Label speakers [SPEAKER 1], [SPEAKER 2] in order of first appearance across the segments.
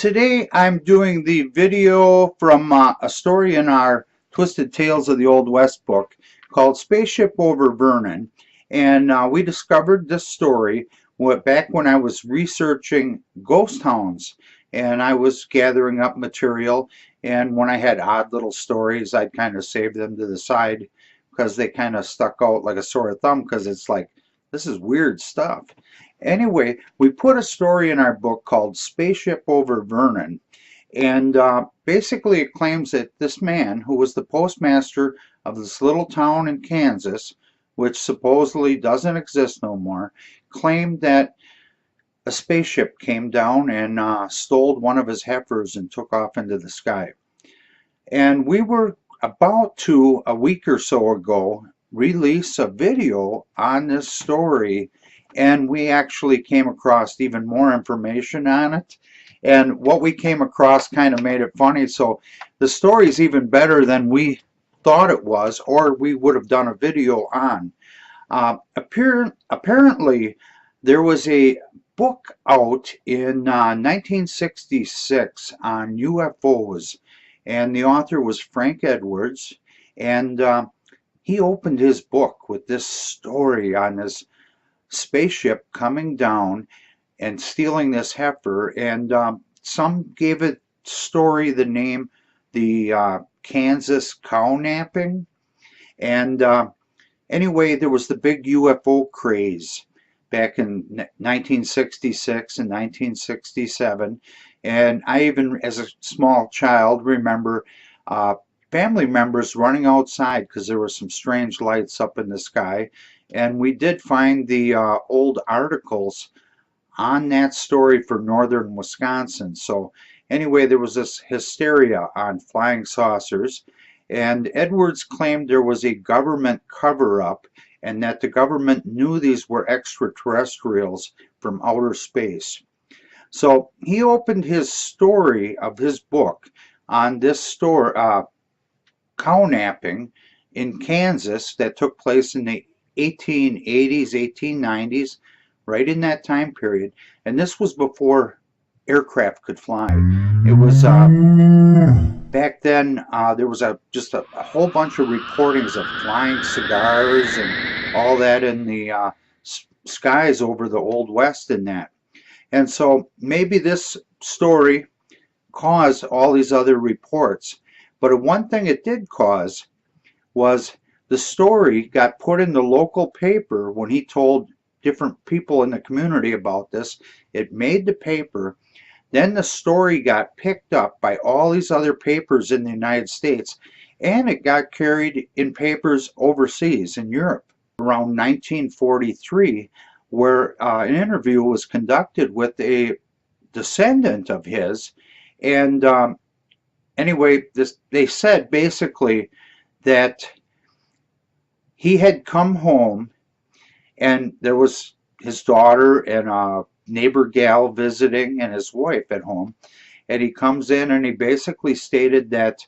[SPEAKER 1] Today I'm doing the video from a story in our Twisted Tales of the Old West book called Spaceship over Vernon. And we discovered this story back when I was researching ghost towns, and I was gathering up material, and when I had odd little stories I'd kind of save them to the side because they kind of stuck out like a sore thumb, because it's like, this is weird stuff. Anyway, we put a story in our book called Spaceship over Vernon, and basically it claims that this man, who was the postmaster of this little town in Kansas, which supposedly doesn't exist no more, claimed that a spaceship came down and stole one of his heifers and took off into the sky. And we were about to, a week or so ago, release a video on this story, and we actually came across even more information on it, and what we came across kind of made it funny. So the story is even better than we thought it was, or we would have done a video on. Apparently there was a book out in 1966 on UFOs, and the author was Frank Edwards, and he opened his book with this story on this spaceship coming down and stealing this heifer, and some gave it story the name the Kansas cow napping. And anyway, there was the big UFO craze back in 1966 and 1967, and I even as a small child remember family members running outside because there were some strange lights up in the sky. And we did find the old articles on that story for northern Wisconsin. So anyway, there was this hysteria on flying saucers, and Edwards claimed there was a government cover-up and that the government knew these were extraterrestrials from outer space. So he opened his story of his book on this cow napping in Kansas that took place in the 1880s, 1890s, right in that time period. And this was before aircraft could fly. It was back then there was just a whole bunch of reportings of flying cigars and all that in the skies over the Old West and that. And so maybe this story caused all these other reports. But one thing it did cause was the story got put in the local paper when he told different people in the community about this. It made the paper. Then the story got picked up by all these other papers in the United States, and it got carried in papers overseas in Europe. Around 1943, where an interview was conducted with a descendant of his, and anyway, they said basically that he had come home and there was his daughter and a neighbor gal visiting and his wife at home, and he comes in and he basically stated that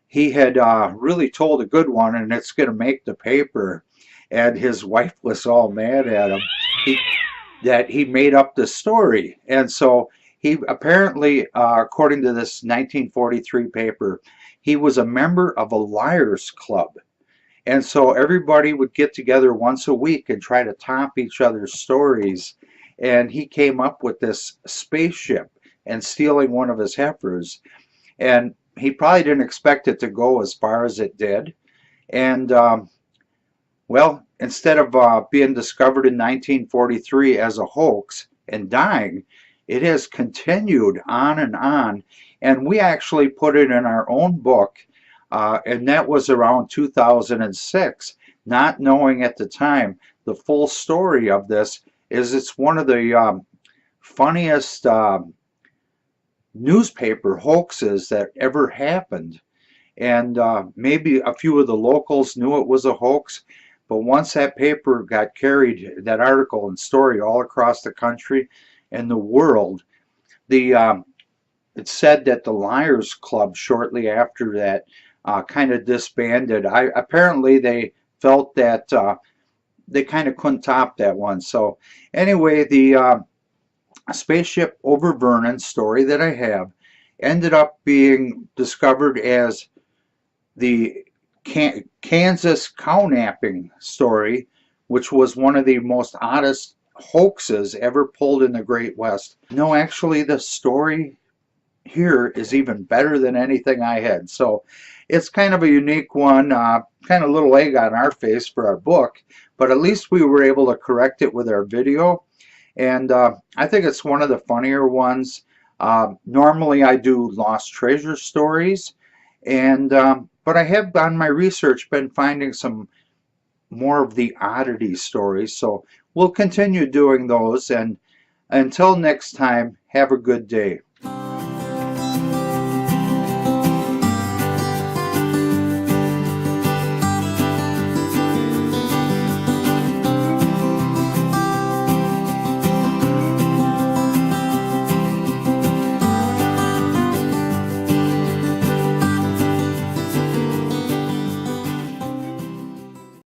[SPEAKER 1] he had really told a good one and it's going to make the paper, and his wife was all mad at him that he made up the story. And so he apparently, according to this 1943 paper, he was a member of a liars club. And so everybody would get together once a week and try to top each other's stories. And he came up with this spaceship and stealing one of his heifers. And he probably didn't expect it to go as far as it did. And, well, instead of being discovered in 1943 as a hoax and dying, it has continued on and on. And we actually put it in our own book. And that was around 2006, not knowing at the time the full story of this is it's one of the funniest newspaper hoaxes that ever happened. And maybe a few of the locals knew it was a hoax, but once that paper got carried, that article and story all across the country and the world, it said that the Liars Club shortly after that kind of disbanded. Apparently they felt that they kind of couldn't top that one. So anyway, the Spaceship over Vernon story that I have ended up being discovered as the Kansas cow-napping story, which was one of the most oddest hoaxes ever pulled in the Great West. No, actually, the story here is even better than anything I had. So it's kind of a unique one, kind of a little egg on our face for our book, but at least we were able to correct it with our video. And I think it's one of the funnier ones. Normally I do lost treasure stories, and but I have done my research, been finding some more of the oddity stories. So we'll continue doing those, and until next time, have a good day.